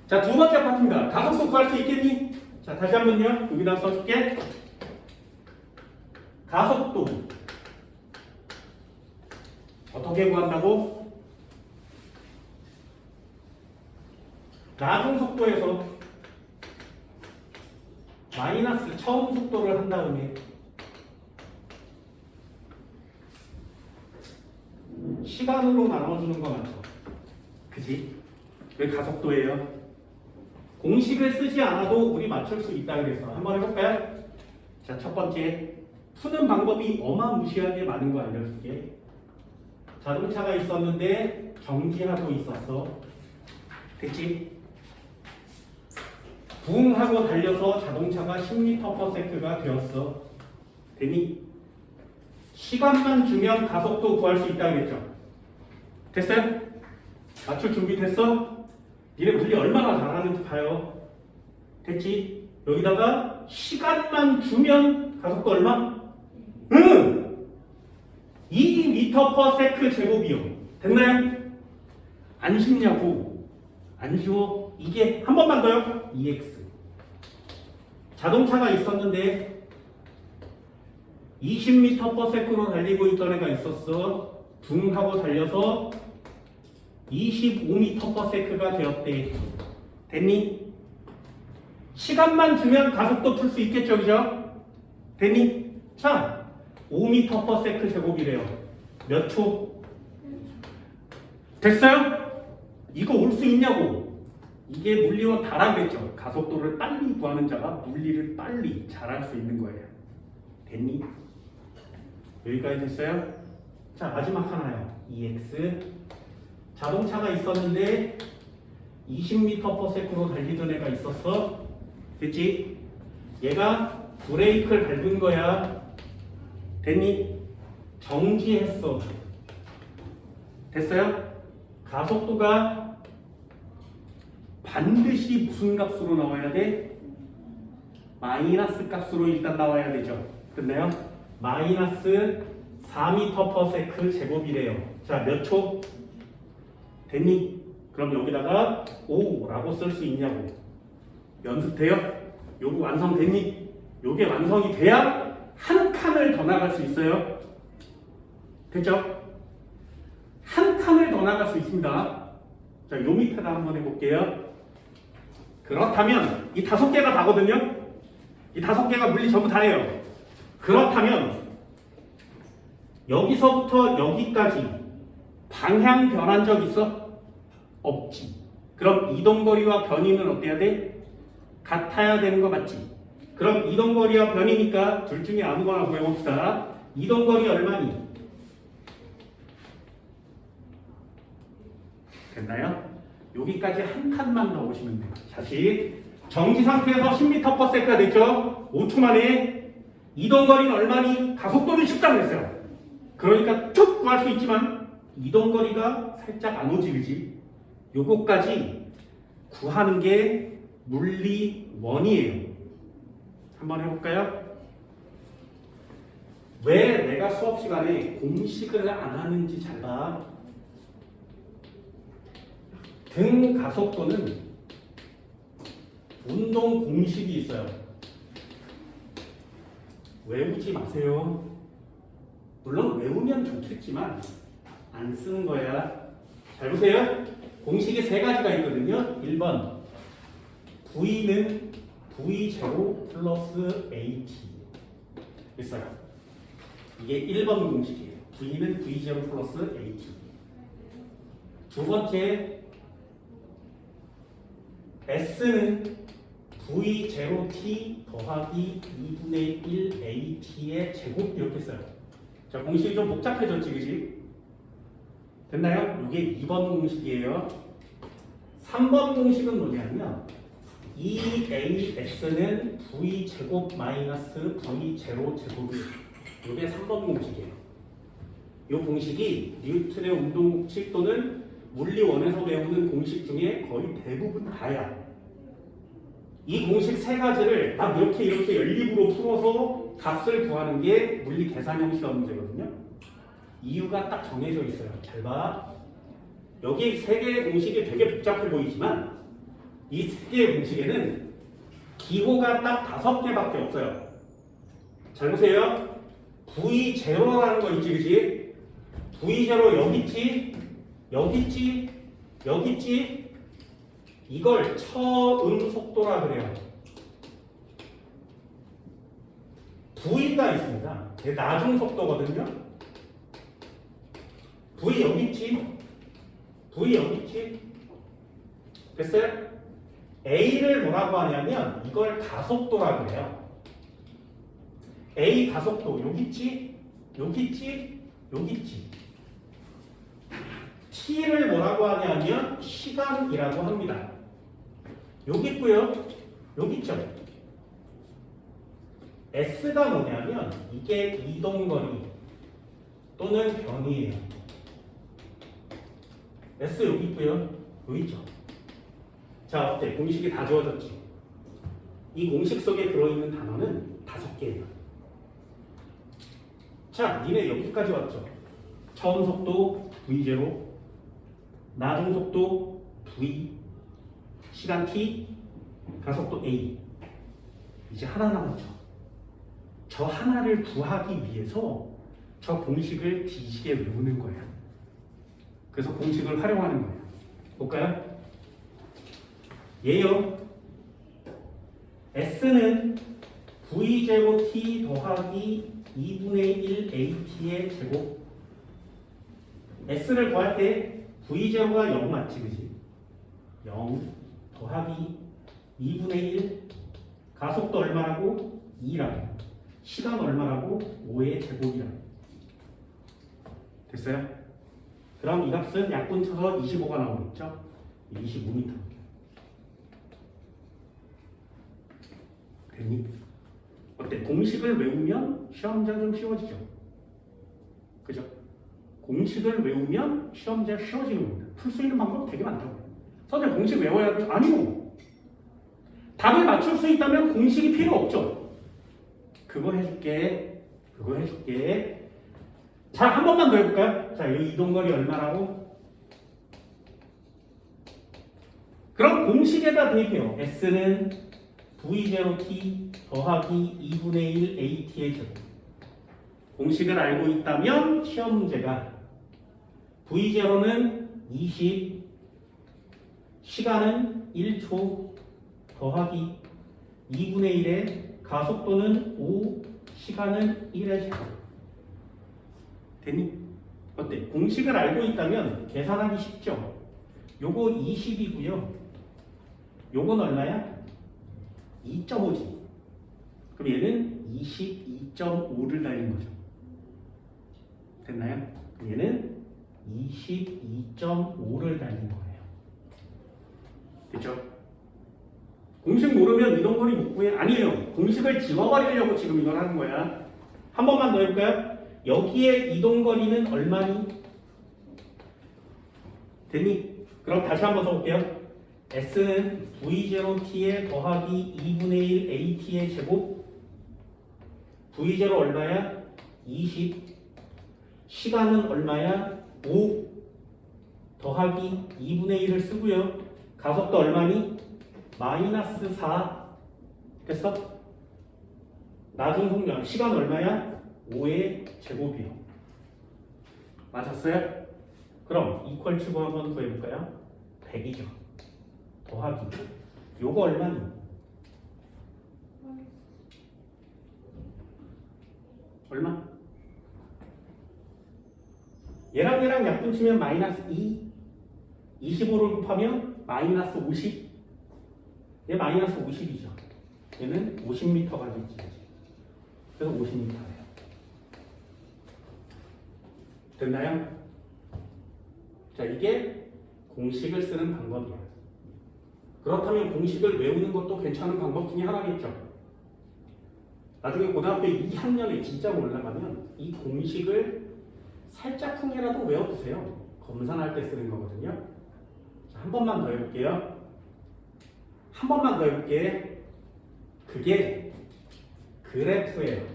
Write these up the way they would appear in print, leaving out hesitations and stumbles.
자, 두 번째 파트입니다. 가속도 구할 수 있겠니? 자, 다시 한번요. 여기다 써줄게. 가속도 어떻게 구한다고? 낮은 속도에서 마이너스 처음 속도를 한 다음에 시간으로 나눠주는 거 맞죠? 그지? 왜 가속도예요? 공식을 쓰지 않아도 우리 맞출 수 있다 그래서 한번 해볼까요? 자, 첫 번째 푸는 방법이 어마무시하게 많은 거 알려줄게. 자동차가 있었는데 정지하고 있었어. 됐지? 붕 하고 달려서 자동차가 10m/s가 되었어. 되니? 시간만 주면 가속도 구할 수 있다 그랬죠? 됐어요? 맞출 준비 됐어? 니네 물리 얼마나 잘하는지 봐요. 됐지? 여기다가 시간만 주면 가속도 얼마? 응! 2m/s 제곱이요. 됐나요? 안 쉽냐고? 안 쉬워? 이게 한 번만 더요. EX. 자동차가 있었는데 20m/s로 달리고 있던 애가 있었어. 붕 하고 달려서 25m/s가 되었대. 됐니? 시간만 주면 가속도 풀 수 있겠죠, 그죠? 됐니? 자, 5m/s 제곱이래요. 몇 초? 됐어요? 이거 올 수 있냐고? 이게 물리와 다라 그랬죠. 가속도를 빨리 구하는 자가 물리를 빨리 잘할 수 있는 거예요. 됐니? 여기까지 됐어요? 자, 마지막 하나요. EX. 자동차가 있었는데 20m/s로 달리던 애가 있었어. 됐지? 얘가 브레이크를 밟은 거야. 됐니? 정지했어. 됐어요? 가속도가 반드시 무슨 값으로 나와야 돼? 마이너스 값으로 일단 나와야 되죠. 됐나요? 마이너스 4m/s 제곱이래요. 자, 몇 초? 됐니? 그럼 여기다가 5라고 쓸 수 있냐고. 연습돼요? 요거 완성됐니? 요게 완성이 돼야 한 칸을 더 나갈 수 있어요. 됐죠? 한 칸을 더 나갈 수 있습니다. 자, 요 밑에다 한번 해볼게요. 그렇다면 이 5개가 다거든요. 이 5개가 물리 전부 다예요. 그렇다면 여기서부터 여기까지 방향 변한 적 있어? 없지. 그럼 이동거리와 변이는 어때야 돼? 같아야 되는 거 맞지? 그럼 이동거리와 변이니까 둘 중에 아무거나 구해봅시다. 이동거리 얼마니? 됐나요? 여기까지 한 칸만 넣으시면 돼요. 다시 정지 상태에서 10m/s가 됐죠? 5초 만에. 이동거리는 얼마니? 가속도는 쉽다고 했어요. 그러니까 쭉 구할 수 있지만 이동거리가 살짝 안 오지, 그지? 요거까지 구하는 게 물리원이에요. 한번 해볼까요? 왜 내가 수업 시간에 공식을 안 하는지 잘 봐. 등 가속도는 운동 공식이 있어요. 외우지 마세요. 물론 외우면 좋겠지만 안 쓰는 거야. 잘 보세요. 공식이 3가지가 있거든요. 1번 V는 V0 플러스 AT 있어요. 이게 1번 공식이에요. V는 V0 플러스 AT. 두 번째 S는 V0T 더하기 2분의 1 AT의 제곱 이렇게 써요. 자, 공식이 좀 복잡해졌지, 그지? 됐나요? 이게 2번 공식이에요. 3번 공식은 뭐냐면 2AS는 V제곱 마이너스 V0 제곱이에요. 이게 3번 공식이에요. 이 공식이 뉴턴의 운동법칙 또는 물리원에서 배우는 공식 중에 거의 대부분 다야. 이 공식 3가지를 딱 이렇게 연립으로 풀어서 값을 구하는 게 물리 계산형 시험 문제거든요. 이유가 딱 정해져 있어요. 잘 봐. 여기 3개의 공식이 되게 복잡해 보이지만 이 세 개의 공식에는 기호가 딱 5개밖에 없어요. 잘 보세요. V0라는 거 있지, 그치? V0 여기 있지, 여기 있지, 여기 있지. 이걸 처음 속도라 그래요. V가 있습니다. 이게 나중 속도거든요. V 여기 있지, V 여기 있지. 됐어요? A를 뭐라고 하냐면 이걸 가속도라 그래요. A 가속도 여기 있지, 여기 있지, 여기 있지. T를 뭐라고 하냐면 시간이라고 합니다. 여기 있고요, 여기 있죠. S가 뭐냐면 이게 이동거리 또는 변이에요. S 여기 있고요, 여기 있죠. 자, 어때? 공식이 다 주어졌지? 이 공식 속에 들어있는 단어는 5개예요. 자, 니네 여기까지 왔죠? 처음 속도 V0, 나중 속도 V, 시간 T, 가속도 A. 이제 하나 남았죠? 저 하나를 구하기 위해서 저 공식을 뒤지게 외우는 거예요. 그래서 공식을 활용하는 거예요. 볼까요? 얘요. S는 V0T 더하기 2분의 1 AT의 제곱. S를 구할 때 V0가 0 맞지, 그지? 0 더하기 2분의 1 가속도 얼마라고? 2라고. 시간 얼마라고? 5의 제곱이라고. 됐어요? 그럼 이 값은 약분 쳐서 25가 나오겠죠? 25m. 됐니? 어때? 공식을 외우면 시험자 좀 쉬워지죠? 그죠? 공식을 외우면 시험자 쉬워지는 겁니다. 풀 수 있는 방법 되게 많다고요. 선생님 공식 외워야 돼? 아니요. 답을 맞출 수 있다면 공식이 필요 없죠. 그거 해줄게. 그거 해줄게. 자, 한 번만 더 해볼까요? 자, 이 이동거리 얼마라고? 그럼 공식에다 대입해요. S는 V0T 더하기 2분의 1 AT의 제곱. 공식을 알고 있다면 시험 문제가 V0는 20, 시간은 1초 더하기 2분의 1의 가속도는 5, 시간은 1의 제곱. 됐니? 어때? 공식을 알고 있다면 계산하기 쉽죠? 요거 20이고요. 요건 얼마야? 2.5지. 그럼 얘는 22.5를 달린 거죠. 됐나요? 얘는 22.5를 달린 거예요. 됐죠? 공식 모르면 이동거리 못 구해? 아니에요. 공식을 지워버리려고 지금 이걸 하는 거야. 한 번만 더 해볼까요? 여기에 이동거리는 얼마니? 됐니? 그럼 다시 한번 써볼게요. S는 V0T에 더하기 2분의 1 AT의 제곱. V0 얼마야? 20. 시간은 얼마야? 5 더하기 2분의 1을 쓰고요. 가속도 얼마니? 마이너스 4. 됐어? 나중 속력 시간 얼마야? 5의 제곱이요. 맞았어요? 그럼 이퀄 치고 한번 더 해볼까요? 100이죠. 더하기 요거 얼마니? 얼마? 얘랑 약분 치면 마이너스 2, 25를 곱하면 마이너스 50. 얘 마이너스 50이죠. 얘는 50m가 되지. 그래서 50m예요. 됐나요? 자, 이게 공식을 쓰는 방법이에요. 그렇다면 공식을 외우는 것도 괜찮은 방법 중에 하나겠죠. 나중에 고등학교 2학년에 진짜 올라가면 이 공식을 살짝쿵이라도 외워두세요. 검산할 때 쓰는 거거든요. 자, 한 번만 더 해볼게요. 한 번만 더 해볼게. 그게 그래프예요.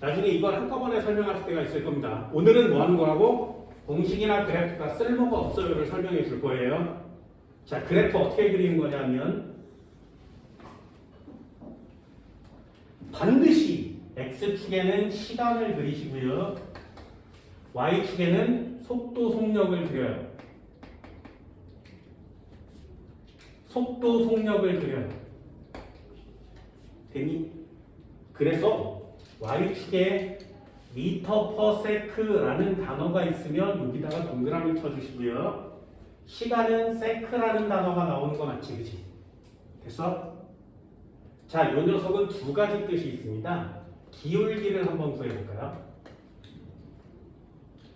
나중에 이걸 한꺼번에 설명할 때가 있을 겁니다. 오늘은 뭐 하는 거라고? 공식이나 그래프가 쓸모가 없어요를 설명해 줄 거예요. 자, 그래프 어떻게 그리는 거냐면 반드시 X축에는 시간을 그리시고요. Y축에는 속도, 속력을 그려요. 속도, 속력을 그려요. 되니? 그래서 Y축에 미터 퍼 세크라는 단어가 있으면 여기다가 동그라미 쳐주시고요. 시간은 세크라는 단어가 나오는 거 맞지? 그치? 됐어? 자, 이 녀석은 두 가지 뜻이 있습니다. 기울기를 한번 구해볼까요?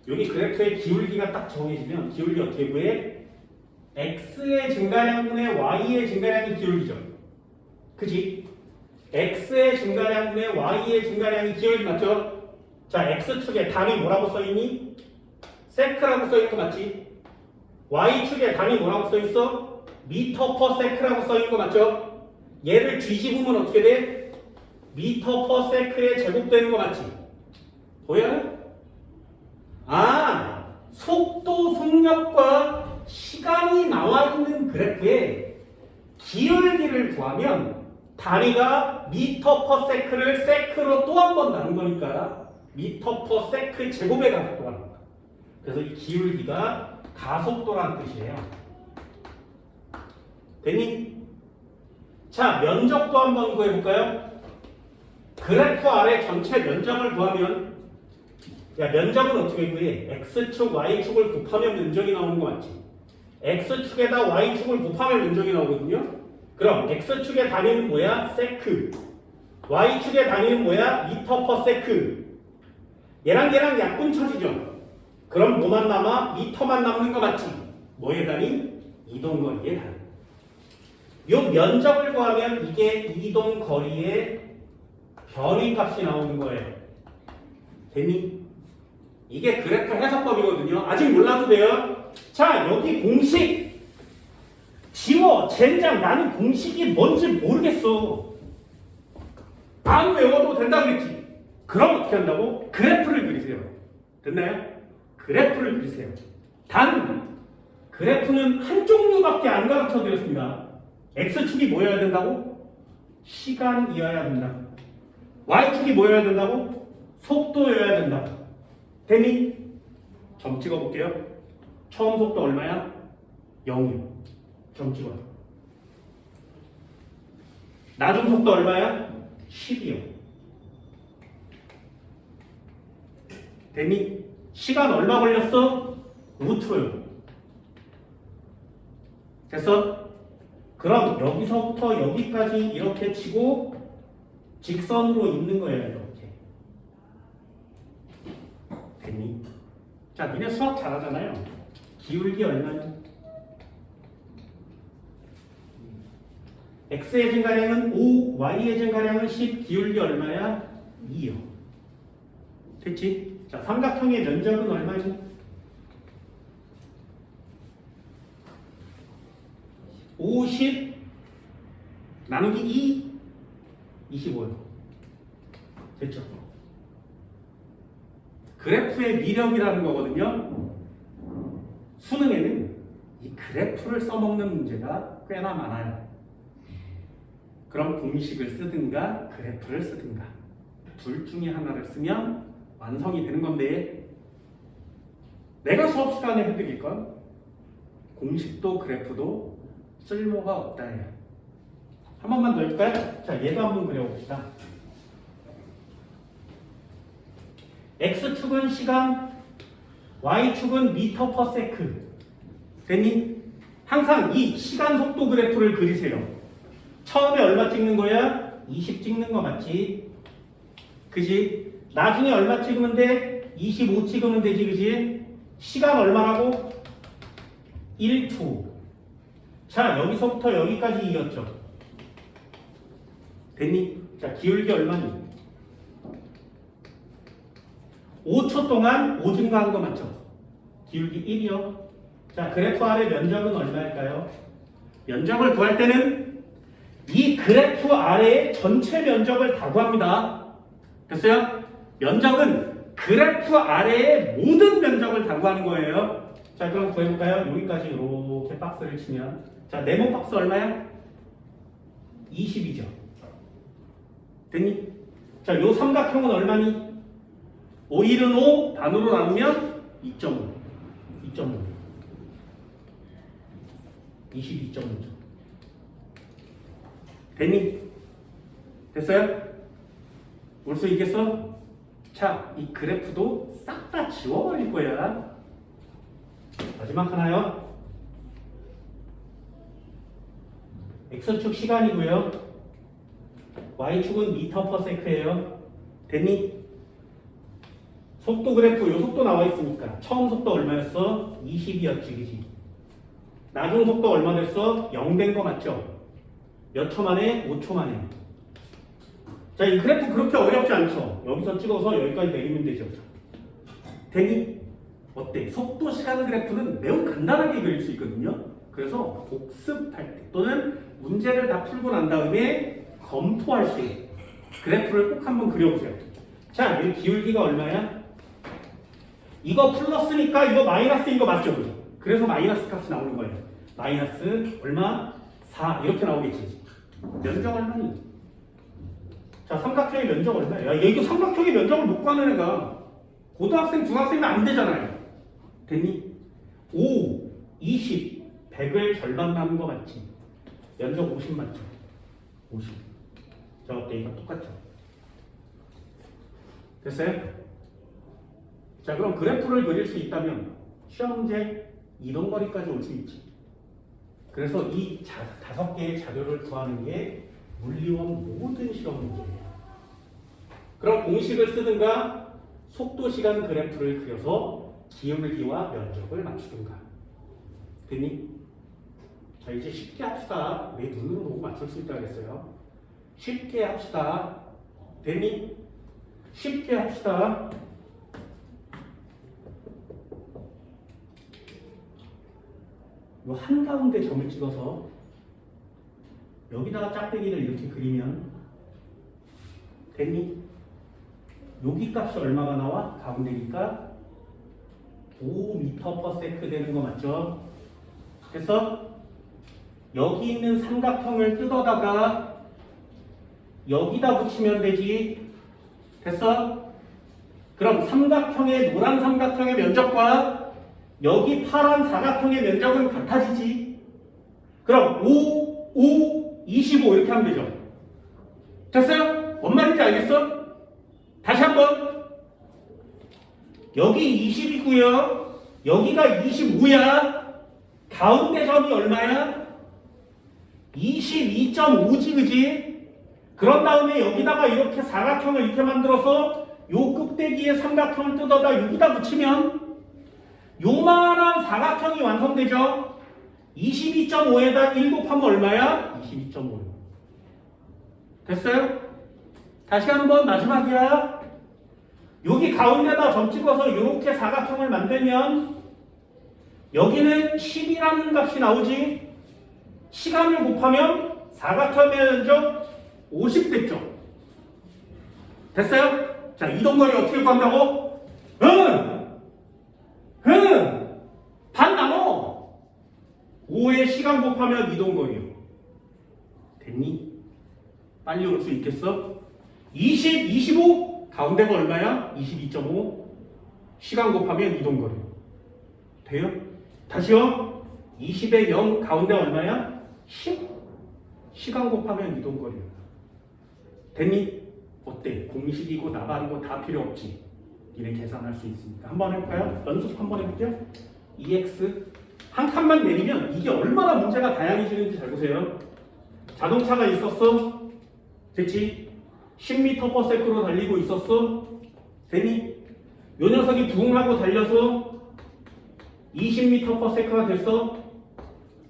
여기 그래프의 기울기가 딱 정해지면 기울기 어떻게 구해? x의 증가량분의 y의 증가량이 기울기죠. 그치? x의 증가량분의 y의 증가량이 기울기 맞죠? 자, x축에 단위 뭐라고 써있니? 세크라고 써있는 거 맞지? y축에 단위 뭐라고 써있어? 미터 퍼 세크라고 써있는 거 맞죠? 얘를 뒤집으면 어떻게 돼? 미터 퍼 세크에 제곱되는 거 맞지? 보여요? 아, 속도, 속력과 시간이 나와 있는 그래프에 기울기를 구하면 단위가 미터 퍼 세크를 세크로 또 한 번 나눈 거니까 미터 퍼 세크 제곱의 가속도가 나옵니다. 그래서 이 기울기가 가속도라는 뜻이에요. 됐니? 자, 면적도 한번 구해볼까요? 그래프 아래 전체 면적을 구하면 야, 면적은 어떻게 구해? X축, Y축을 곱하면 면적이 나오는 거 맞지? X축에다 Y축을 곱하면 면적이 나오거든요? 그럼 X축의 단위는 뭐야? 세크. Y축의 단위는 뭐야? 미터 퍼 세크. 얘랑 약분 처지죠? 그럼 뭐만 남아? 미터만 남는 거 맞지? 뭐의 단위? 이동거리의 단위. 요 면적을 구하면 이게 이동거리의 변위값이 나오는 거예요. 됐니? 이게 그래프 해석법이거든요. 아직 몰라도 돼요. 자, 여기 공식 지워. 젠장, 나는 공식이 뭔지 모르겠어. 안 외워도 된다고 그랬지. 그럼 어떻게 한다고? 그래프를 그리세요. 됐나요? 그래프를 그리세요. 단 그래프는 한 종류밖에 안 가르쳐 드렸습니다. X축이 뭐여야 된다고? 시간이어야 된다. Y축이 뭐여야 된다고? 속도여야 된다. 됐니? 점 찍어볼게요. 처음 속도 얼마야? 0이요. 점 찍어요. 나중 속도 얼마야? 10이요. 됐니? 시간 얼마 걸렸어? 5초요. 됐어? 그럼 여기서부터 여기까지 이렇게 치고 직선으로 있는 거예요. 이렇게. 됐니? 자, 니네 수학 잘하잖아요. 기울기 얼마냐? x의 증가량은 5, y의 증가량은 10, 기울기 얼마야? 2요. 됐지? 자, 삼각형의 면적은 얼마니? 50 나누기 2, 25요. 됐죠? 그래프의 미력이라는 거거든요. 수능에는 이 그래프를 써먹는 문제가 꽤나 많아요. 그럼 공식을 쓰든가 그래프를 쓰든가 둘 중에 하나를 쓰면 완성이 되는 건데 내가 수업 시간에 해드릴 건 공식도 그래프도 쓸모가 없다예요. 한 번만 더 해줄까요? 자, 얘도 한번 그려봅시다. X축은 시간, Y축은 미터 퍼 세크. 됐니? 항상 이 시간 속도 그래프를 그리세요. 처음에 얼마 찍는 거야? 20 찍는 거 맞지? 그지? 나중에 얼마 찍으면 돼? 25 찍으면 되지, 그지? 시간 얼마라고? 1초. 자, 여기서부터 여기까지 이었죠. 됐니? 자, 기울기 얼마니? 5초 동안 5 증가한 거 맞죠? 기울기 1이요. 자, 그래프 아래 면적은 얼마일까요? 면적을 구할 때는 이 그래프 아래의 전체 면적을 다 구합니다. 됐어요? 면적은 그래프 아래의 모든 면적을 다구하는 거예요. 자, 그럼 구해볼까요? 여기까지 이렇게 박스를 치면, 자, 네모 박스 얼마야? 20이죠. 됐니? 자, 요 삼각형은 얼마니? 5일은 5, 반으로 나누면 2.5. 22.5죠. 됐니? 됐어요? 올 수 있겠어? 자, 이 그래프도 싹 다 지워버릴 거야. 마지막 하나요. X축 시간이고요. Y축은 미터 퍼 세크예요. 됐니? 속도 그래프, 요 속도 나와 있으니까 처음 속도 얼마였어? 20이었지, 그지? 나중 속도 얼마 됐어? 0 된 거 맞죠? 몇 초 만에? 5초 만에. 자, 이 그래프 그렇게 어렵지 않죠? 여기서 찍어서 여기까지 내리면 되죠. 됐니? 어때? 속도 시간 그래프는 매우 간단하게 그릴 수 있거든요. 그래서 복습할 때 또는 문제를 다 풀고 난 다음에 검토할 때 그래프를 꼭 한번 그려보세요. 자, 이 기울기가 얼마야? 이거 플러스니까 이거 마이너스인 거 맞죠? 그래서 마이너스 값이 나오는 거예요. 마이너스 얼마? 4 이렇게 나오겠지. 면적 얼마니? 자, 삼각형의 면적 얼마야? 야, 이거 삼각형의 면적을 못 구하는 애가 고등학생, 중학생이면 안 되잖아요. 됐니? 5, 20, 100을 절반 남은 거 맞지? 면적 50 맞죠? 50. 자, 어때? 이거 똑같죠? 됐어요? 자, 그럼 그래프를 그릴 수 있다면 시험 문제 이동거리까지 올 수 있지. 그래서 이 5개의 자료를 구하는 게 물리원 모든 시험 문제예요. 그럼 공식을 쓰든가 속도 시간 그래프를 그려서 기울기와 면적을 맞추든가. 됐니? 자, 이제 쉽게 합시다. 내 눈으로 보고 맞출 수 있다 그랬어요. 쉽게 합시다. 됐니? 쉽게 합시다. 요 한가운데 점을 찍어서 여기다가 짝대기를 이렇게 그리면 됐니? 여기 값이 얼마가 나와? 가운데니까 5m/s 되는 거 맞죠? 그래서 여기 있는 삼각형을 뜯어다가 여기다 붙이면 되지. 됐어? 그럼 삼각형의 노란 삼각형의 면적과 여기 파란 사각형의 면적은 같아지지. 그럼 5, 5, 25 이렇게 하면 되죠. 됐어요? 뭔 말인지 알겠어? 다시 한번. 여기 20이고요. 여기가 25야. 가운데 점이 얼마야? 22.5지, 그지? 그런 다음에 여기다가 이렇게 사각형을 이렇게 만들어서 요 꼭대기에 삼각형을 뜯어다 여기다 붙이면 요만한 사각형이 완성되죠? 22.5에다 1 곱하면 얼마야? 22.5. 됐어요? 다시 한번 마지막이야. 여기 가운데다 점 찍어서 이렇게 사각형을 만들면 여기는 10이라는 값이 나오지. 시간을 곱하면 사각형의 면적 50 됐죠. 됐어요? 자, 이동거리 어떻게 구한다고? 반 나눠. 5의 시간 곱하면 이동거리요. 됐니? 빨리 올 수 있겠어? 20, 25 가운데가 얼마야? 22.5 시간 곱하면 이동거리 돼요? 다시요. 20의 0 가운데 얼마야? 10 시간 곱하면 이동거리야. 됐니? 어때? 공식이고 나발이고 다 필요 없지. 이래 계산할 수 있으니까 한번 해볼까요? 연습 한번 해볼게요. EX 한 칸만 내리면 이게 얼마나 문제가 다양해지는지 잘 보세요. 자동차가 있었어. 됐지? 10m/s로 달리고 있었어. 됐니? 요 녀석이 부응하고 달려서 20m/s가 됐어.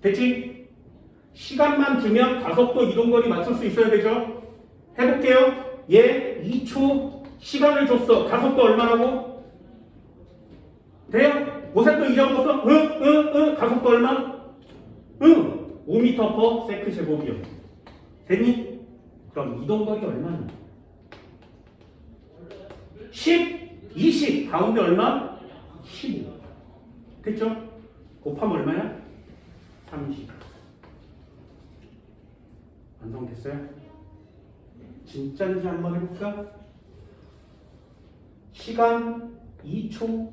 됐지? 시간만 주면 가속도 이동거리 맞출 수 있어야 되죠? 해볼게요. 얘 2초 시간을 줬어. 가속도 얼마라고? 돼요? 고색도 잊어먹었어? 가속도 얼마? 5m/s 제곱이요. 됐니? 그럼 이동거리 얼마니? 10 20 가운데 얼마? 15 됐죠? 곱하면 얼마야? 30 완성됐어요? 진짜인지 한번 해볼까? 시간 2초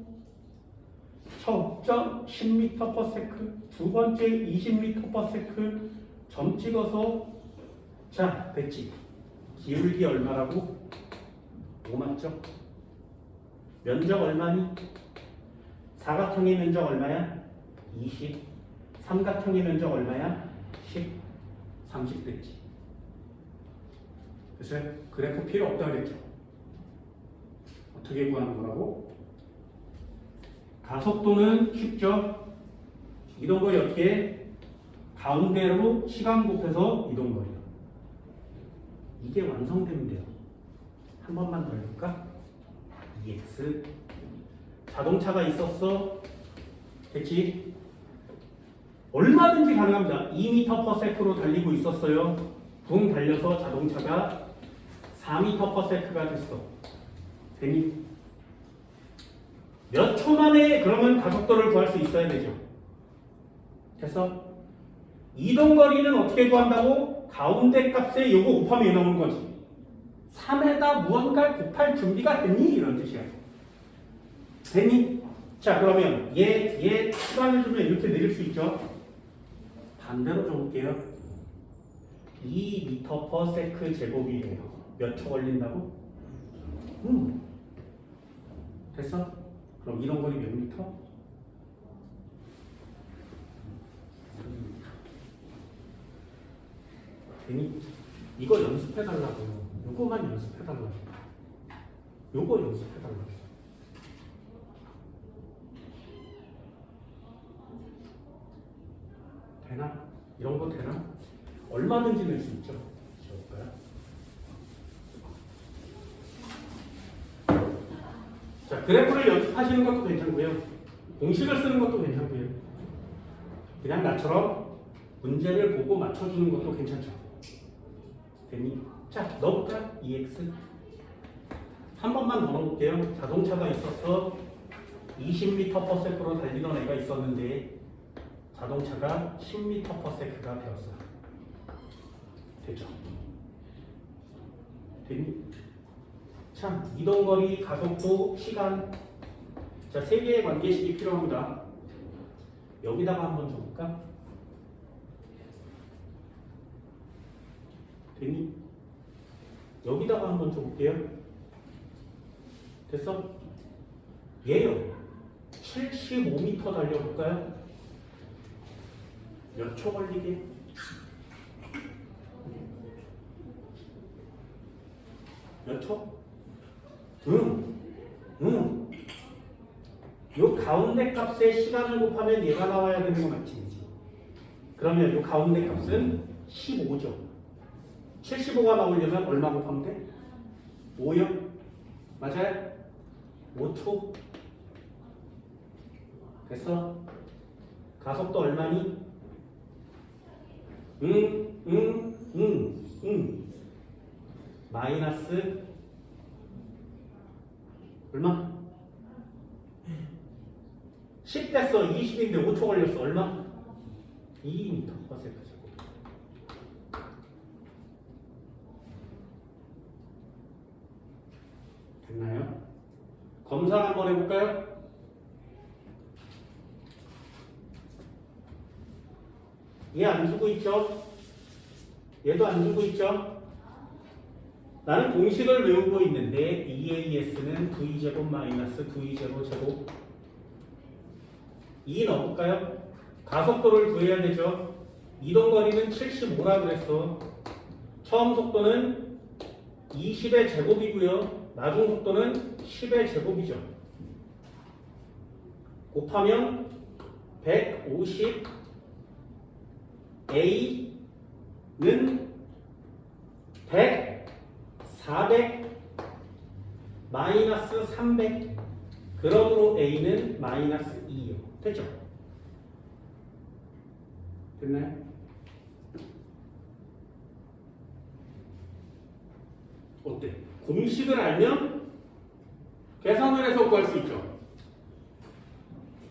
첫 점 10m/s 두 번째 20m/s 점 찍어서 자 됐지? 기울기 얼마라고? 5 맞죠? 면적 얼마니? 사각형의 면적 얼마야? 20 삼각형의 면적 얼마야? 10 30 됐지? 그래서 그래프 필요 없다 그랬죠? 어떻게 구하는 거라고? 가속도는 쉽죠? 이동거리 어떻게? 가운데로 시간 곱해서 이동거리 이게 완성되면 돼요. 한 번만 더 해볼까? EX 자동차가 있었어 됐지? 얼마든지 가능합니다. 2m/s로 달리고 있었어요. 붕 달려서 자동차가 4m/s가 됐어. 되니? 몇 초 만에 그러면 가속도를 구할 수 있어야 되죠. 됐어? 이동거리는 어떻게 구한다고? 가운데 값에 요거 곱하면 얘 나오는 거지. 3에다 무언가를 곱할 준비가 됐니? 이런 뜻이야. 됐니? 자 그러면 얘 시간을 주면 이렇게 내릴 수 있죠. 반대로 적을게요. 2m/s 제곱이래요. 몇 초 걸린다고? 됐어? 그럼 이동거리 몇 미터? 3m. 되니? 이거 연습해달라고요. 요거만 연습해달라고. 요거 연습해달라고. 되나? 이런 거 되나? 얼마든지 낼 수 있죠. 지워볼까요? 자, 그래프를 연습하시는 것도 괜찮고요. 공식을 쓰는 것도 괜찮고요. 그냥 나처럼 문제를 보고 맞춰주는 것도 괜찮죠. 되니? 자, 넣어볼까? EX. 한 번만 더 넣어볼게요. 자동차가 있어서 20m/s로 달리던 애가 있었는데 자동차가 10m/s가 되었어요. 됐죠? 되니? 참, 이동거리, 가속도, 시간. 자, 세 개의 관계식이 필요합니다. 여기다가 한번 줘볼까? 되니? 여기다가 한번 줘볼게요. 됐어? 얘요. 75m 달려볼까요? 몇 초 걸리게? 몇 초? 요 가운데 값에 시간을 곱하면 얘가 나와야 되는 거 맞지? 그러면 요 가운데 값은 15죠. 75가 나오려면 얼마 곱하면 돼? 5요? 맞아요? 5초? 됐어? 가속도 얼마니? 마이너스 얼마? 10 됐어. 20인데 5초 걸렸어. 얼마? 2m/s. 됐나요? 검사 한번 해볼까요? 얘 안 주고 있죠? 얘도 안 주고 있죠? 나는 공식을 외우고 있는데 EAS는 V제곱 마이너스 V0 제곱 2 넣어볼까요? 가속도를 구해야 되죠. 이동거리는 75라 그랬어. 처음 속도는 20의 제곱이고요. 나중 속도는 10의 제곱이죠. 곱하면 150 A는 100 400 마이너스 300 그러므로 A는 마이너스 2요. 됐죠? 됐나요? 공식을 알면 계산을 해서 구할 수 있죠.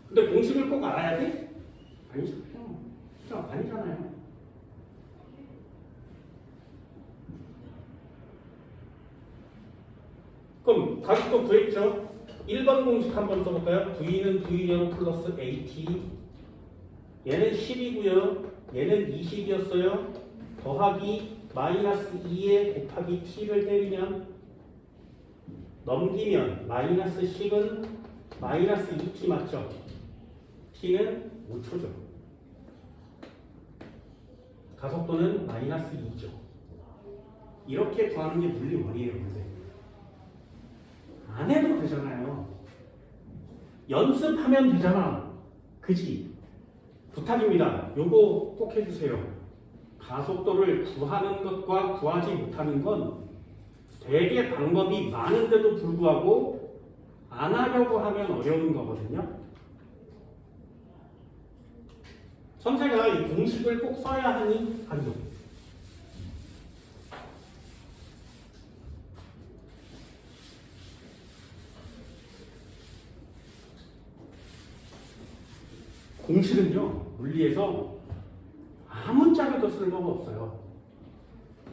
근데 공식을 꼭 알아야 돼? 아니잖아요. 그럼 가격도 구했죠? 1번 공식 한번 써볼까요? V는 V0 플러스 AT, 얘는 10이고요. 얘는 20이었어요. 더하기 마이너스 2에 곱하기 T를 때리면 넘기면 마이너스 10은 마이너스 2T 맞죠? T는 5초죠. 가속도는 마이너스 2죠. 이렇게 구하는 게 물리 원이에요. 근데 안 해도 되잖아요. 연습하면 되잖아. 그지? 부탁입니다. 요거 꼭 해주세요. 가속도를 구하는 것과 구하지 못하는 건 되게 방법이 많은데도 불구하고 안 하려고 하면 어려운 거거든요. 선생가 이 공식을 꼭 써야 하니? 아니요. 공식은요, 물리에서 아무짝에도 쓸모가 없어요.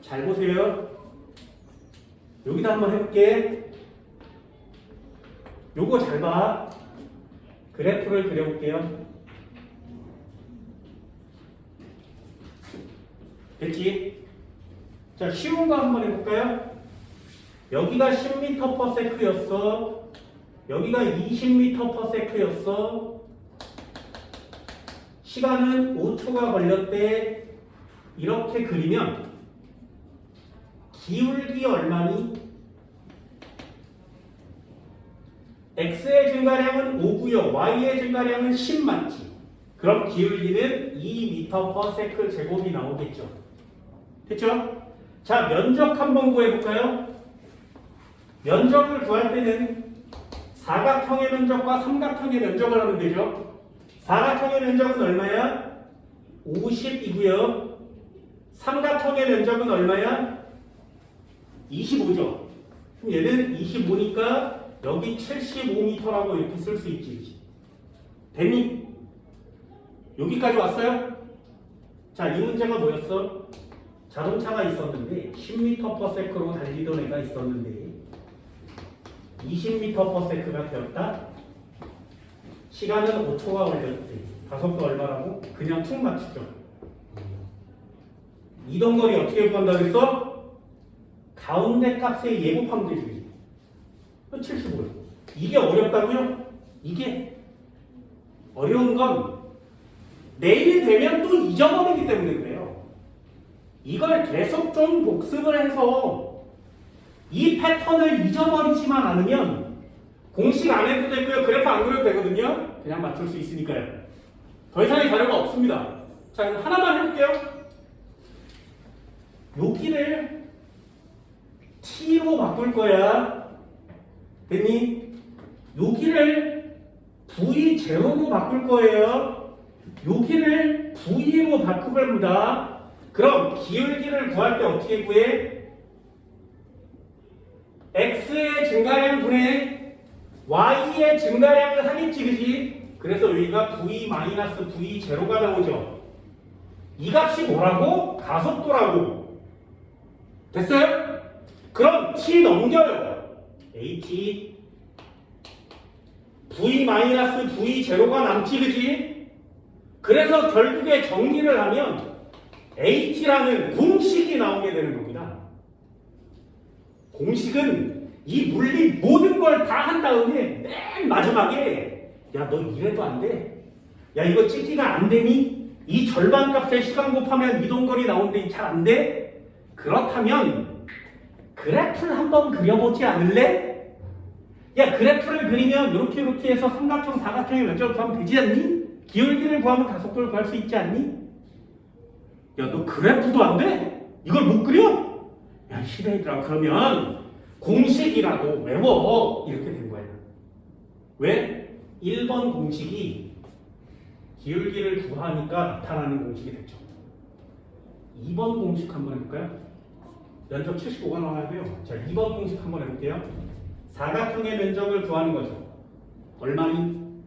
잘 보세요. 여기다 한번 해볼게. 요거 잘 봐. 그래프를 그려볼게요. 됐지? 자, 쉬운 거 한번 해볼까요? 여기가 10m/s였어. 여기가 20m/s였어. 시간은 5초가 걸렸대. 이렇게 그리면 기울기 얼마니? x의 증가량은 5고요. y의 증가량은 10 맞지? 그럼 기울기는 2m/s 제곱이 나오겠죠. 됐죠? 자, 면적 한번 구해볼까요? 면적을 구할 때는 사각형의 면적과 삼각형의 면적을 하면 되죠. 사각형의 면적은 얼마야? 50이고요. 삼각형의 면적은 얼마야? 25죠. 그럼 얘는 25니까 여기 75m라고 이렇게 쓸 수 있지. 됐니? 여기까지 왔어요? 자, 이 문제가 뭐였어? 자동차가 있었는데 10m/s로 달리던 애가 있었는데 20m/s가 되었다. 시간은 5초가 걸렸대. 가속도 얼마라고? 그냥 툭 맞추죠. 이동거리 어떻게 구한다 그랬어? 가운데 값에 예곱하면 되지. 75요. 이게 어렵다고요? 이게 어려운 건 내일 되면 또 잊어버리기 때문에 그래요. 이걸 계속 좀 복습을 해서 이 패턴을 잊어버리지만 않으면 공식 안 해도 되고요. 그래프 안 그려도 되거든요. 그냥 맞출 수 있으니까요. 더 이상의 자료가 없습니다. 자, 그럼 하나만 해볼게요. 여기를 t로 바꿀 거야. 됐니? 여기를 v0로 바꿀 거예요. 여기를 v로 바꿀 겁니다. 그럼 기울기를 구할 때 어떻게 구해? x의 증가량 분의 y의 증가량을 하겠지, 그지? 그래서 여기가 v-v0가 나오죠. 이 값이 뭐라고? 가속도라고. 됐어요? 그럼 t 넘겨요. at v-v0가 남지, 그지? 그래서 결국에 정리를 하면 at라는 공식이 나오게 되는 겁니다. 공식은 이 물리 모든 걸 다 한 다음에 맨 마지막에 야, 너 이래도 안 돼? 야, 이거 찍기가 안 되니? 이 절반 값에 시간 곱하면 이동거리 나오는데 잘 안 돼? 그렇다면 그래프를 한번 그려보지 않을래? 야, 그래프를 그리면 이렇게 해서 삼각형, 사각형의 면적을 구하면 되지 않니? 기울기를 구하면 가속도를 구할 수 있지 않니? 야, 너 그래프도 안 돼? 이걸 못 그려? 야, 시대이더라. 그러면 공식이라도 외워. 이렇게 된 거야. 왜? 1번 공식이 기울기를 구하니까 나타나는 공식이 됐죠. 2번 공식 한번 해볼까요? 면적 75가 나와야 돼요. 자, 2번 공식 한번 해볼게요. 사각형의 면적을 구하는 거죠. 얼마니?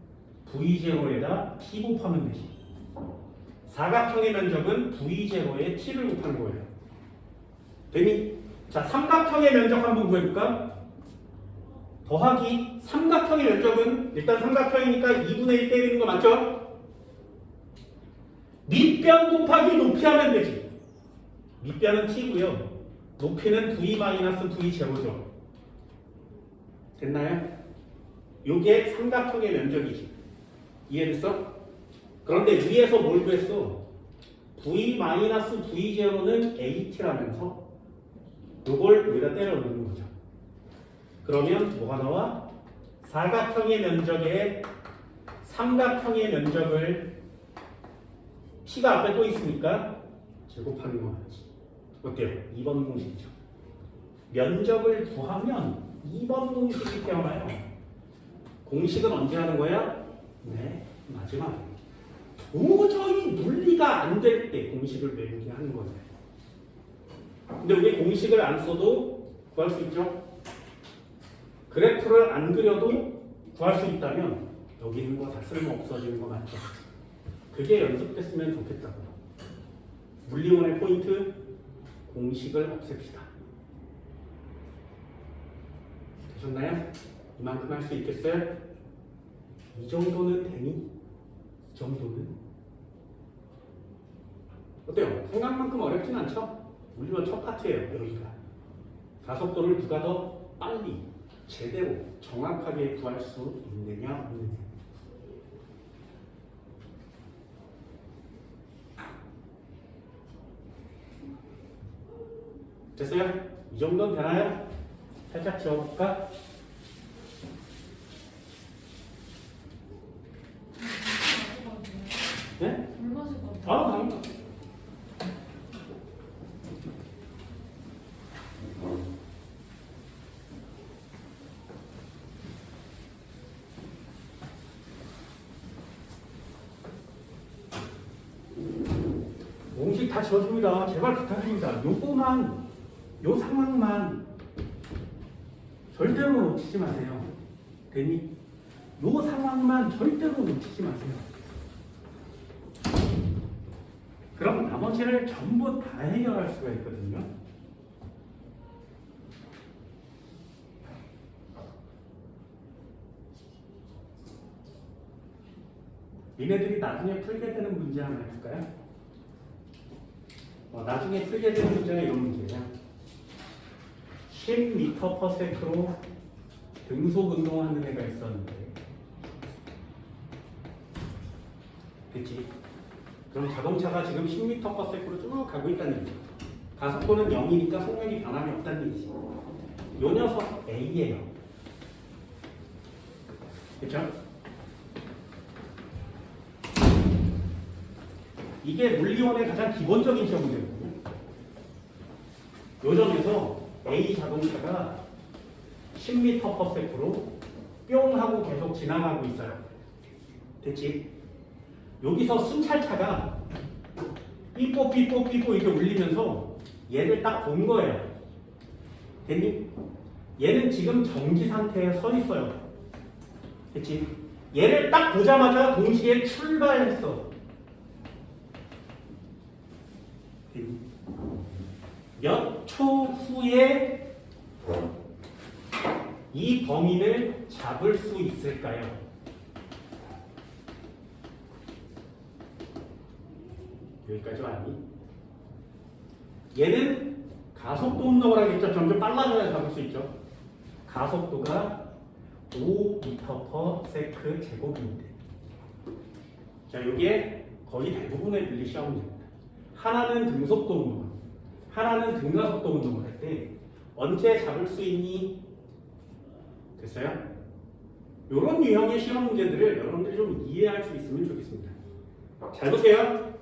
V0에다 t 곱하면 되지. 사각형의 면적은 V0에 t를 곱하는 거예요. 되니? 자, 삼각형의 면적 한번 구해볼까? 더하기 삼각형의 면적은 일단 삼각형이니까 2분의 1 때리는 거 맞죠? 밑변 곱하기 높이 하면 되지. 밑변은 t고요. 높이는 v-v0죠. 됐나요? 요게 삼각형의 면적이지. 이해됐어? 그런데 위에서 뭘 구했어? v-v0는 at라면서 요걸 여기다 때려 넣는 거죠. 그러면 뭐가 나와? 사각형의 면적에 삼각형의 면적을 t가 앞에 또 있으니까 제곱하는 거 맞지. 어때요? 2번 공식이죠. 면적을 구하면 2번 공식이 태어나요. 공식은 언제 하는 거야? 네, 마지막에. 도저히 물리가 안 될 때 공식을 외우게 하는 거예요. 근데 우리 공식을 안 써도 구할 수 있죠? 그래프를 안 그려도 구할 수 있다면 여기 있는 거 다 쓸모 없어지는 거 맞죠? 그게 연습됐으면 좋겠다고. 물리원의 포인트, 공식을 없앱시다. 되셨나요? 이만큼 할 수 있겠어요? 이 정도는 되니? 이 정도는? 어때요? 생각만큼 어렵진 않죠? 물리원 첫 파트예요, 여기가. 가속도를 누가 더 빨리, 제대로, 정확하게 구할 수 있느냐, 없느냐. 됐어요? 이 정도는 되나요? 살짝 지워볼까? 네? 물 마실 것 같아요. 당연히. 공식 다 지워줍니다. 제발 부탁드립니다. 요거만, 요 상황만 절대로 놓치지 마세요. 됐니? 요 상황만 절대로 놓치지 마세요. 그럼 나머지를 전부 다 해결할 수가 있거든요. 니네들이 나중에 풀게 되는 문제 하나 해볼까요? 나중에 풀게 되는 문제가 이런 문제예요. 10m/s로 등속 운동하는 애가 있었는데, 됐지? 그럼 자동차가 지금 10m/s로 쭉 가고 있다는 얘기죠. 가속도는 0이니까 속력이 변함이 없다는 얘기지. 요 녀석 A예요. 그렇죠? 이게 물리원의 가장 기본적인 시험 문제거든요. 요 점에서 A 자동차가 10m/s로 뿅 하고 계속 지나가고 있어요. 됐지? 여기서 순찰차가 삐뽀 이렇게 울리면서 얘를 딱 본 거예요. 됐니? 얘는 지금 정지 상태에 서 있어요. 됐지? 얘를 딱 보자마자 동시에 출발했어. 몇 초 후에 이 범인을 잡을 수 있을까요? 여기까지 왔니? 얘는 가속도 운동을 하겠죠. 점점 빨라져야 잡을 수 있죠. 가속도가 5m/s 제곱인데, 자, 여기에 거의 대부분의 물리 시험 문제입니다. 하나는 등속도 운동, 하나는 등가속도 운동을 할 때 언제 잡을 수 있니? 됐어요? 이런 유형의 시험 문제들을 여러분들이 좀 이해할 수 있으면 좋겠습니다. 잘 보세요.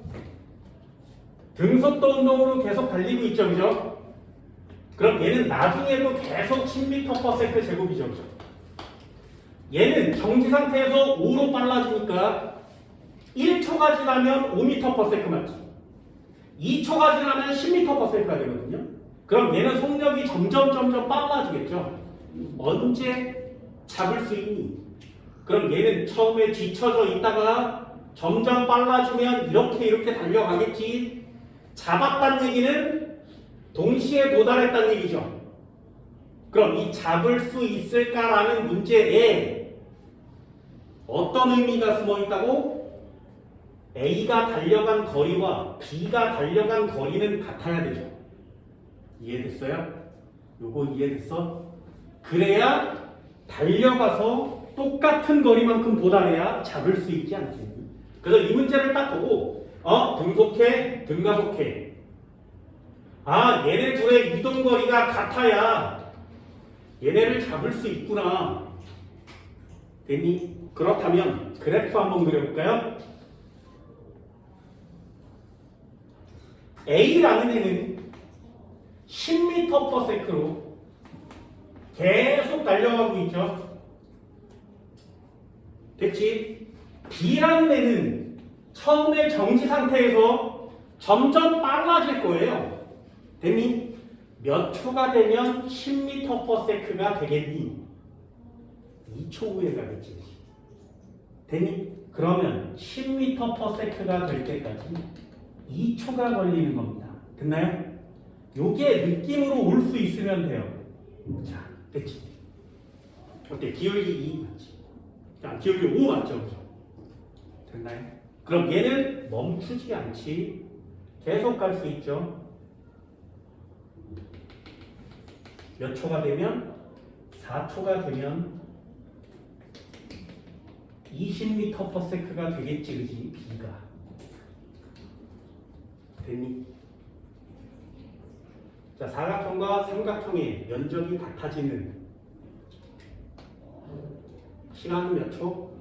등속도 운동으로 계속 달리고 있죠, 그죠? 그럼 얘는 나중에도 계속 10m/s 제곱이죠, 그죠? 얘는 정지 상태에서 5로 빨라지니까 1초가 지나면 5m/s 맞지? 2초가 지나면 10m/s가 되거든요. 그럼 얘는 속력이 점점 빨라지겠죠. 언제 잡을 수 있니? 그럼 얘는 처음에 뒤쳐져 있다가 점점 빨라지면 이렇게 달려가겠지. 잡았다는 얘기는 동시에 도달했다는 얘기죠. 그럼 이 잡을 수 있을까라는 문제에 어떤 의미가 숨어 있다고? A가 달려간 거리와 B가 달려간 거리는 같아야 되죠. 이해됐어요? 요거 이해됐어? 그래야 달려가서 똑같은 거리만큼 도달해야 잡을 수 있지 않겠니? 그래서 이 문제를 딱 보고 등속해, 등가속해. 아, 얘네 둘의 이동 거리가 같아야 얘네를 잡을 수 있구나. 됐니? 그렇다면 그래프 한번 그려볼까요? A라는 애는 10m/s로 계속 달려가고 있죠. 됐지? B라는 애는 처음에 정지 상태에서 점점 빨라질 거예요. 됐니? 몇 초가 되면 10m/s가 되겠니? 2초 후에 가겠지. 됐니? 그러면 10m/s가 될 때까지 2초가 걸리는 겁니다. 됐나요? 요게 느낌으로 올 수 있으면 돼요. 자, 됐지? 어때? 기울기 2 맞지? 자, 기울기 5 맞죠? 그죠? 됐나요? 그럼 얘는 멈추지 않지. 계속 갈 수 있죠. 몇 초가 되면? 4초가 되면 20m/s가 되겠지, 그지? B가. 됐니? 자, 사각형과 삼각형의 면적이 같아지는 시간은 몇 초?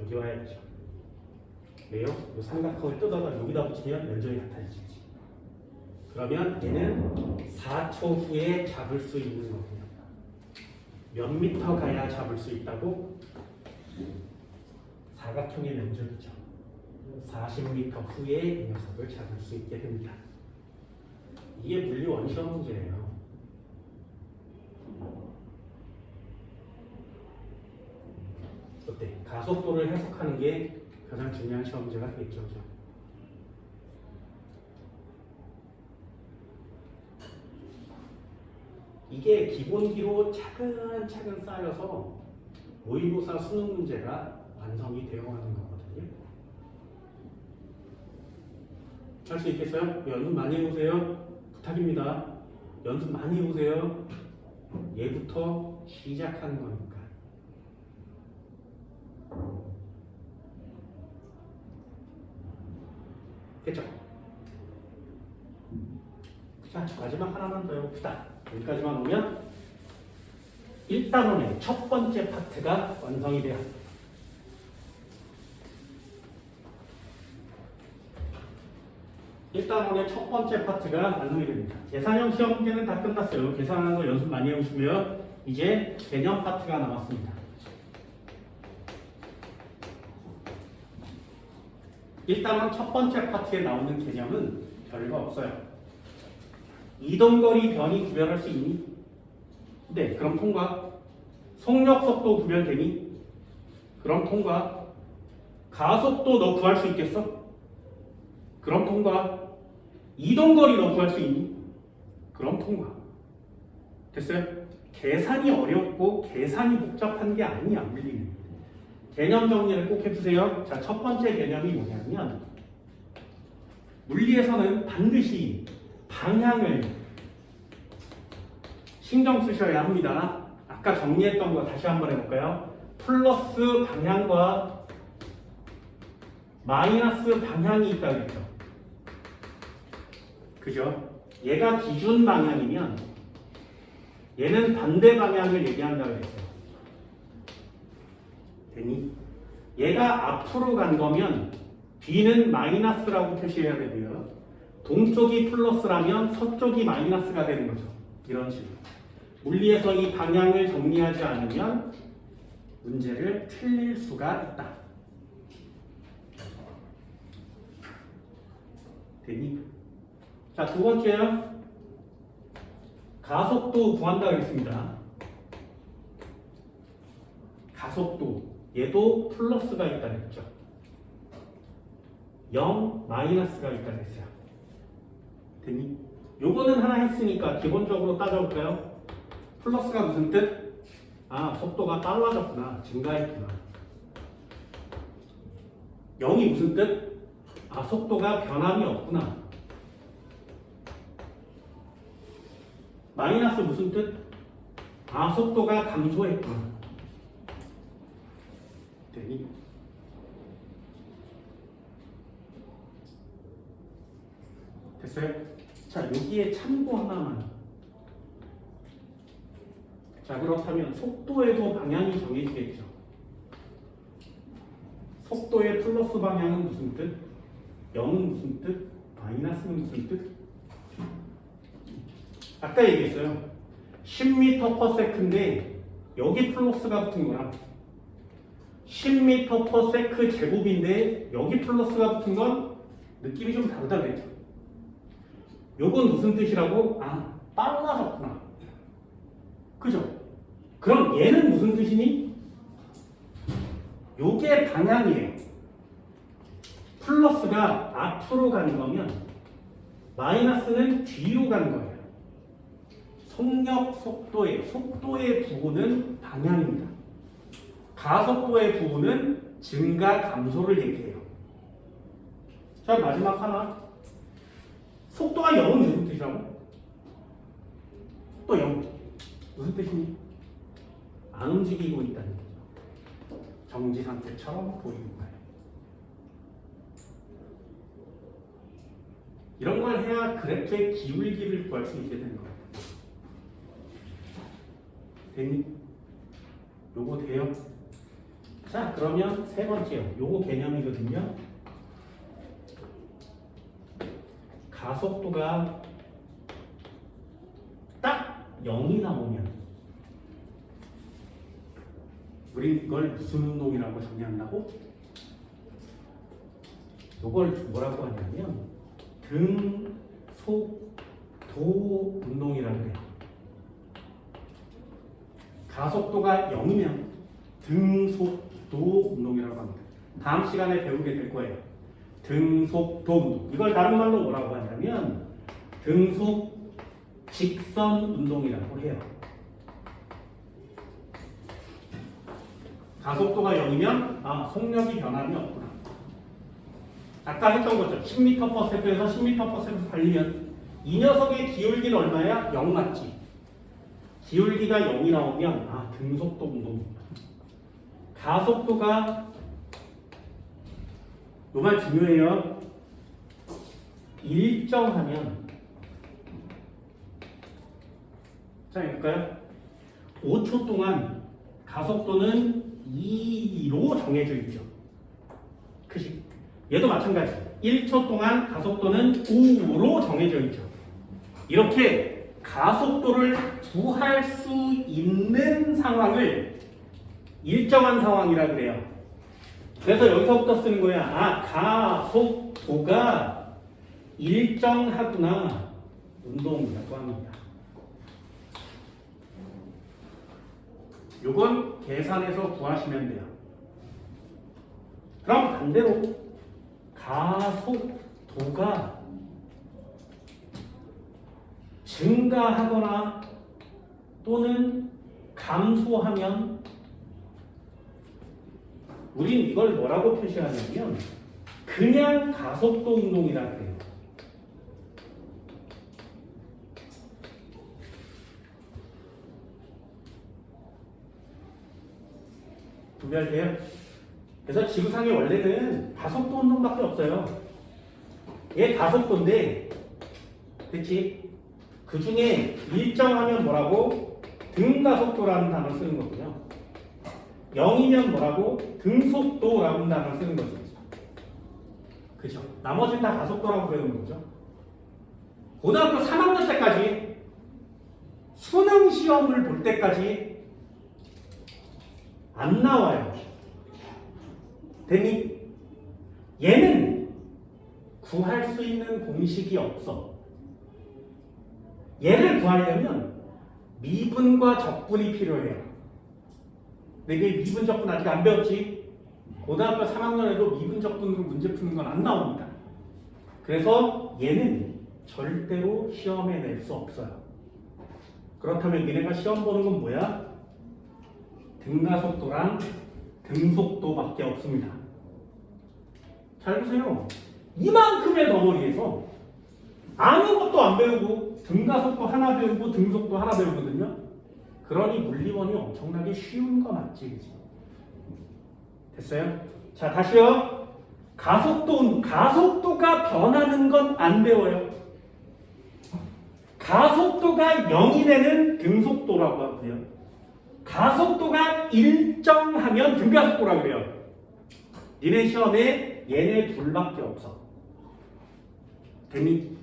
여기 와야죠. 왜요? 이 삼각형을 뜯어서 여기다 붙이면 면적이 같아지지. 그러면 얘는 4초 후에 잡을 수 있는 겁니다. 몇 미터 가야 잡을 수 있다고? 사각형의 면적이죠. 40m 후에 이 녀석을 잡을 수 있게 됩니다. 이게 물리 원시험 문제예요. 어때? 가속도를 해석하는 게 가장 중요한 시험 문제가 되겠죠. 이게 기본기로 차근차근 쌓여서 모의고사 수능 문제가 완성이 되어가는 거거든요. 할 수 있겠어요? 연습 많이 해보세요. 부탁입니다. 연습 많이 해보세요. 얘부터 시작하는 거니까. 됐죠? 자, 마지막 하나만 더 해봅시다. 여기까지만 오면 1단원의 첫 번째 파트가 완성이 돼요. 1단원의 첫 번째 파트가 완성이 됩니다. 계산형 시험 문제는 다 끝났어요. 계산하는 거 연습 많이 해보시고요. 이제 개념 파트가 남았습니다. 1단원 첫 번째 파트에 나오는 개념은 별거 없어요. 이동거리 변이 구별할 수 있니? 네, 그럼 통과. 속력속도 구별되니? 그럼 통과. 가속도 너 구할 수 있겠어? 그럼 통과. 이동거리 너 구할 수 있니? 그럼 통과. 됐어요? 계산이 어렵고 계산이 복잡한 게 아니야, 물리는. 개념 정리를 꼭 해주세요. 자, 첫 번째 개념이 뭐냐면 물리에서는 반드시 방향을 신경 쓰셔야 합니다. 아까 정리했던 거 다시 한번 해볼까요? 플러스 방향과 마이너스 방향이 있다고 했죠. 그죠? 얘가 기준 방향이면 얘는 반대 방향을 얘기한다고 했어요. 되니? 얘가 앞으로 간 거면 뒤는 마이너스라고 표시해야 되고요. 동쪽이 플러스라면 서쪽이 마이너스가 되는 거죠. 이런 식으로. 물리에서 이 방향을 정리하지 않으면 문제를 틀릴 수가 있다. 되니? 자, 두 번째요. 가속도 구한다고 했습니다. 얘도 플러스가 있다 그랬죠. 0, 마이너스가 있다 그랬어요. 됐니? 요거는 하나 했으니까 기본적으로 따져볼까요? 플러스가 무슨 뜻? 아, 속도가 빨라졌구나. 증가했구나. 0이 무슨 뜻? 아, 속도가 변함이 없구나. 마이너스 무슨 뜻? 아, 속도가 감소했구나. 되니? 됐어요? 자, 여기에 참고 하나만. 자, 그렇다면 속도에도 방향이 정해지겠죠. 속도의 플러스 방향은 무슨 뜻? 0은 무슨 뜻? 마이너스는 무슨 뜻? 아까 얘기했어요. 10m/s인데 여기 플러스가 붙은 거랑 10m/s 제곱인데 여기 플러스가 붙은 건 느낌이 좀 다르다 그랬죠. 요건 무슨 뜻이라고? 아, 빨라졌구나. 그죠? 그럼 얘는 무슨 뜻이니? 요게 방향이에요. 플러스가 앞으로 가는 거면 마이너스는 뒤로 가는 거예요. 속력, 속도의 부호는 방향입니다. 가속도의 부호는 증가, 감소를 얘기해요. 자, 마지막 하나. 속도가 0은 무슨 뜻이라고? 또 0. 무슨 뜻이니? 안 움직이고 있다는 거죠. 정지 상태처럼 보이는 거예요. 이런 걸 해야 그래프의 기울기를 구할 수 있게 되는 거예요. 됐니? 요거 돼요? 자, 그러면 세 번째요. 요거 개념이거든요. 가속도가 딱 0이 나오면 우린 이걸 무슨 운동이라고 정의한다고? 이걸 뭐라고 하냐면 등속도 운동이라고 해요. 가속도가 0이면 등속도 운동이라고 합니다. 다음 시간에 배우게 될 거예요. 등속도 운동. 이걸 다른 말로 뭐라고 하냐면 등속 직선 운동이라고 해요. 가속도가 0이면 아, 속력이 변함이 없구나. 아까 했던 거죠. 10m/s에서 10m/s 달리면 이 녀석의 기울기는 얼마야? 0 맞지? 기울기가 0이 나오면 아, 등속도 운동입니다. 가속도가 이 말 중요해요. 일정하면 자, 볼까요? 5초 동안 가속도는 2로 정해져 있죠. 그치? 얘도 마찬가지. 1초 동안 가속도는 5로 정해져 있죠. 이렇게 가속도를 구할 수 있는 상황을 일정한 상황이라 그래요. 그래서 여기서부터 쓰는 거야. 아, 가속도가 일정하구나. 운동이라고 합니다. 요건 계산해서 구하시면 돼요. 그럼 반대로 가속도가 증가하거나 또는 감소하면 우린 이걸 뭐라고 표시하냐면 그냥 가속도 운동이라 그래요. 구별돼요? 그래서 지구상에 원래는 가속도 운동밖에 없어요. 얘 가속도인데, 그치? 그 중에 일정하면 뭐라고? 등가속도라는 단어를 쓰는 거고요. 0이면 뭐라고? 등속도라는 단어를 쓰는 거죠. 그죠? 나머지는 다 가속도라고 배우는 거죠. 고등학교 3학년 때까지 수능 시험을 볼 때까지 안 나와요. 됐니? 얘는 구할 수 있는 공식이 없어. 얘를 구하려면 미분과 적분이 필요해요. 내가 미분적분 아직 안 배웠지? 고등학교 3학년에도 미분적분으로 문제 푸는 건 안 나옵니다. 그래서 얘는 절대로 시험에 낼 수 없어요. 그렇다면 얘네가 시험 보는 건 뭐야? 등가속도랑 등속도밖에 없습니다. 잘 보세요. 이만큼의 덩어리에서 아무것도 안 배우고 등가속도 하나 배우고 등속도 하나 배우거든요. 그러니 물리원이 엄청나게 쉬운 거 맞지? 그치? 됐어요? 자, 다시요. 가속도가 변하는 건 안 배워요. 가속도가 0이 되는 등속도라고 하고요. 가속도가 일정하면 등가속도라고 그래요. 니네 시험에 얘네 둘밖에 없어. 됐니?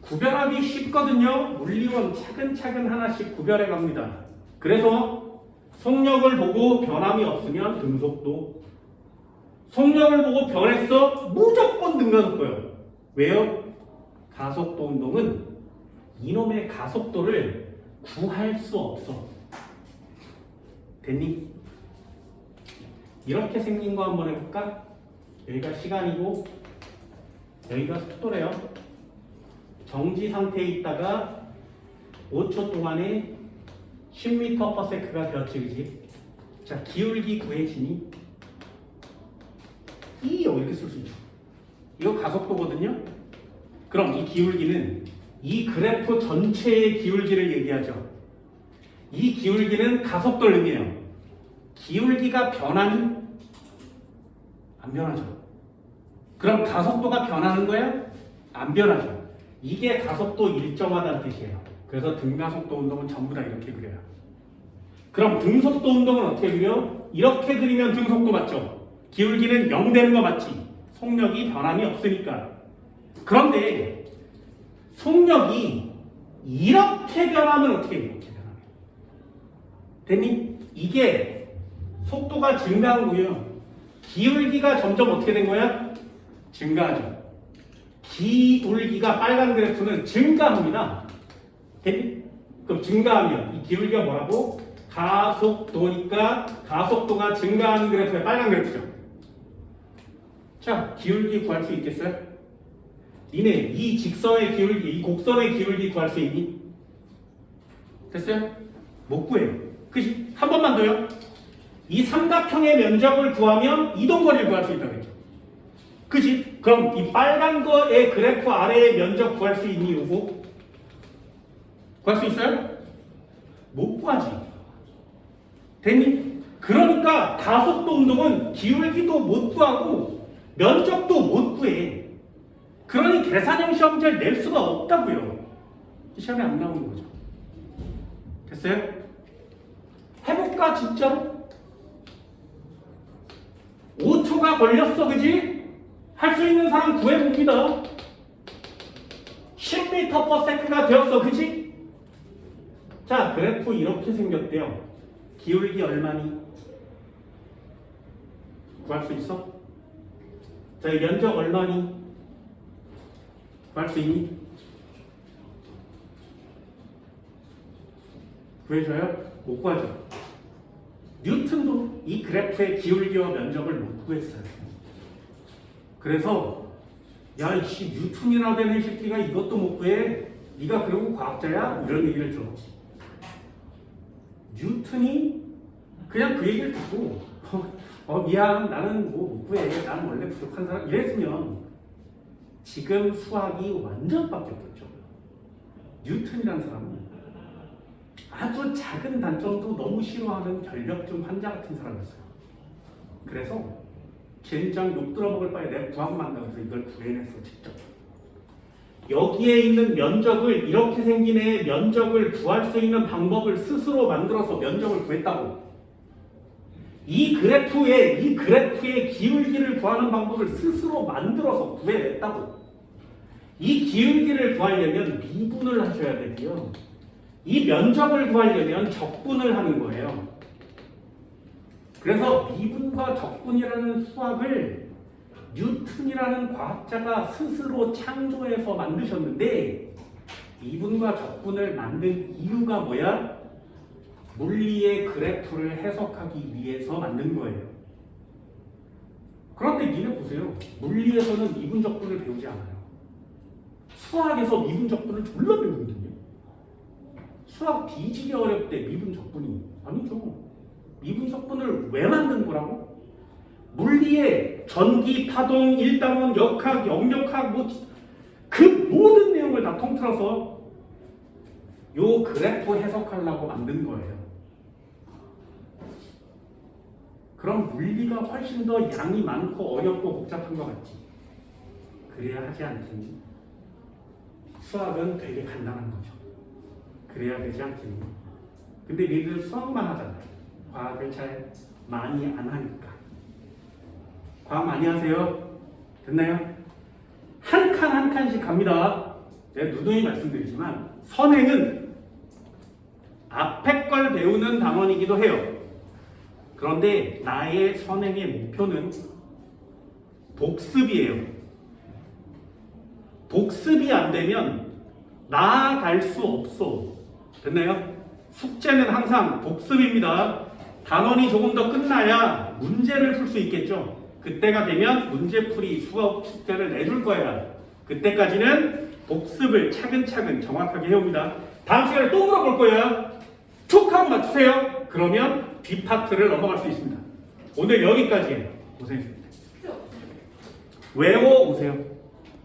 구별하기 쉽거든요. 물리원 차근차근 하나씩 구별해 갑니다. 그래서 속력을 보고 변함이 없으면 등속도, 속력을 보고 변했어 무조건 등가속도예요. 왜요? 가속도 운동은 이놈의 가속도를 구할 수 없어. 됐니? 이렇게 생긴 거 한번 해볼까? 여기가 시간이고 여기가 속도래요. 정지 상태에 있다가 5초 동안에 10m/s가 되었지, 그지? 자, 기울기 구해지니? 이렇게 쓸 수 있죠. 이거 가속도거든요. 그럼 이 기울기는 이 그래프 전체의 기울기를 얘기하죠. 이 기울기는 가속도를 의미해요. 기울기가 변하니? 안 변하죠. 그럼 가속도가 변하는 거야? 안 변하죠. 이게 가속도 일정하다는 뜻이에요. 그래서 등가속도 운동은 전부 다 이렇게 그려요. 그럼 등속도 운동은 어떻게 그려? 이렇게 그리면 등속도 맞죠? 기울기는 0 되는 거 맞지? 속력이 변함이 없으니까. 그런데 속력이 이렇게 변하면 어떻게 해요? 이렇게 변하면. 됐니? 이게 속도가 증가한 거예요. 기울기가 점점 어떻게 된 거야? 증가하죠. 기울기가 빨간 그래프는 증가합니다. 됐니? 그럼 증가하면 이 기울기가 뭐라고? 가속도니까 가속도가 증가하는 그래프의 빨간 그래프죠. 자, 기울기 구할 수 있겠어요? 니네 이 직선의 기울기, 이 곡선의 기울기 구할 수 있니? 됐어요? 못 구해요. 그치? 한 번만 더요. 이 삼각형의 면적을 구하면 이동거리를 구할 수 있다고 했죠. 그치? 그럼 이 빨간 거의 그래프 아래의 면적 구할 수 있니? 요거? 구할 수 있어요? 못 구하지. 됐니? 그러니까 가속도 운동은 기울기도 못 구하고 면적도 못 구해. 그러니 계산형 시험지를 낼 수가 없다고요. 시험에 안 나오는 거죠. 됐어요? 해볼까 진짜로? 5초가 걸렸어, 그지? 할 수 있는 사람 구해봅니다. 10m/s가 되었어, 그지? 자, 그래프 이렇게 생겼대요. 기울기 얼마니? 구할 수 있어? 자, 이 면적 얼마니? 구할 수 있니? 구해줘요? 못 구하죠. 뉴턴도 이 그래프의 기울기와 면적을 못 구했어요. 그래서 야, 이씨 뉴턴이나 되는 새끼가 이것도 못 구해? 네가 그러고 과학자야? 이런 얘기를 들어. 뉴턴이 그냥 그 얘기를 듣고 미안, 나는 뭐 못 구해, 나는 원래 부족한 사람 이랬으면 지금 수학이 완전 바뀌었겠죠. 뉴턴이라는 사람은 아주 작은 단점도 너무 싫어하는 결벽증 환자 같은 사람이었어요. 그래서 젠장 욕 들어먹을 바에 내가 구하고 만나서 이걸 구해냈어, 직접. 여기에 있는 면적을, 이렇게 생긴 애의 면적을 구할 수 있는 방법을 스스로 만들어서 면적을 구했다고. 이 그래프의 기울기를 구하는 방법을 스스로 만들어서 구해냈다고. 이 기울기를 구하려면 미분을 하셔야 되고요. 이 면적을 구하려면 적분을 하는 거예요. 그래서 미분과 적분이라는 수학을 뉴턴이라는 과학자가 스스로 창조해서 만드셨는데, 미분과 적분을 만든 이유가 뭐야? 물리의 그래프를 해석하기 위해서 만든 거예요. 그런데 니네 보세요. 물리에서는 미분적분을 배우지 않아요. 수학에서 미분적분을 졸라 배우거든요. 수학 뒤지게 어렵대 미분적분이. 아니죠. 미분적분을 왜 만든 거라고? 물리의 전기, 파동, 일당원, 역학, 역력학 그 모든 내용을 다 통틀어서 요 그래프 해석하려고 만든 거예요. 그럼 물리가 훨씬 더 양이 많고 어렵고 복잡한 것 같지? 그래야 하지 않겠니? 수학은 되게 간단한 거죠. 그래야 되지 않겠니? 근데 니들 수학만 하잖아요. 과학을 잘 많이 안 하니까. 과학 많이 하세요? 됐나요? 한 칸 한 칸씩 갑니다. 제가 누누이 말씀드리지만 선행은 앞에 걸 배우는 단원이기도 해요. 그런데 나의 선행의 목표는 복습이에요. 복습이 안 되면 나아갈 수 없어. 됐나요? 숙제는 항상 복습입니다. 단원이 조금 더 끝나야 문제를 풀 수 있겠죠. 그때가 되면 문제풀이 수업 숙제를 내줄 거야. 그때까지는 복습을 차근차근 정확하게 해옵니다. 다음 시간에 또 물어볼 거예요. 툭 하고 맞추세요. 그러면 뒷파트를 넘어갈 수 있습니다. 오늘 여기까지예요. 고생했습니다. 외워오세요.